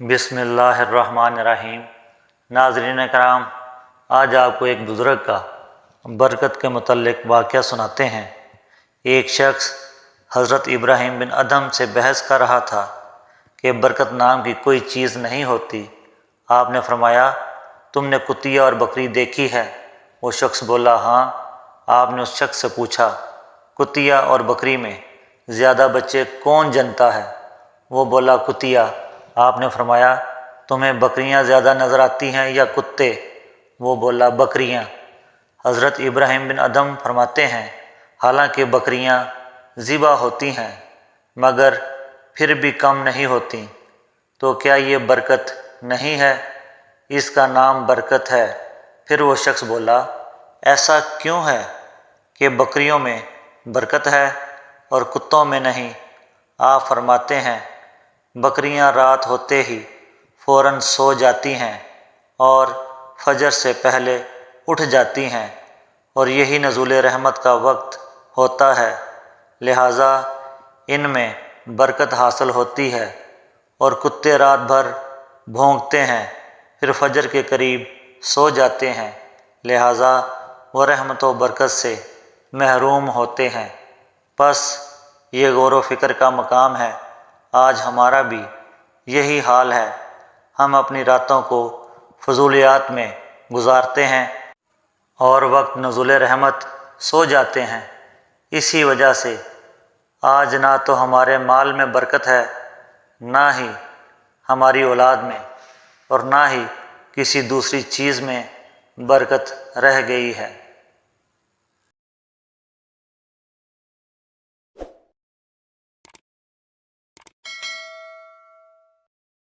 बिस्मिल्लाहिर्रहमानिर्रहीम। नाज़रीन कराम, आज आपको एक बुज़ुर्ग का बरकत के मुतल्लिक़ वाक़या सुनाते हैं। एक शख्स हज़रत इब्राहीम बिन अदहम से बहस कर रहा था कि बरकत नाम की कोई चीज़ नहीं होती। आपने फरमाया, तुमने कुतिया और बकरी देखी है? वो शख्स बोला, हाँ। आपने उस शख्स से पूछा, कुतिया और बकरी में ज़्यादा बच्चे कौन जनता है? वो बोला, कुतिया। आपने फरमाया, तुम्हें बकरियां ज़्यादा नज़र आती हैं या कुत्ते? वो बोला, बकरियां। हज़रत इब्राहीम बिन अदहम फरमाते हैं, हालांकि बकरियां ज़िबा होती हैं मगर फिर भी कम नहीं होती, तो क्या ये बरकत नहीं है? इसका नाम बरकत है। फिर वो शख्स बोला, ऐसा क्यों है कि बकरियों में बरकत है और कुत्तों में नहीं? आप फरमाते हैं, बकरियां रात होते ही फ़ौरन सो जाती हैं और फजर से पहले उठ जाती हैं, और यही नज़ुल रहमत का वक्त होता है, लिहाजा इनमें बरकत हासिल होती है। और कुत्ते रात भर भौंकते हैं, फिर फजर के करीब सो जाते हैं, लिहाजा वो रहमत व बरकत से महरूम होते हैं। बस ये गौर व फिक्र का मकाम है। आज हमारा भी यही हाल है। हम अपनी रातों को फजूलियात में गुजारते हैं और वक्त नज़ुल रहमत सो जाते हैं। इसी वजह से आज ना तो हमारे माल में बरकत है, ना ही हमारी औलाद में, और ना ही किसी दूसरी चीज़ में बरकत रह गई है।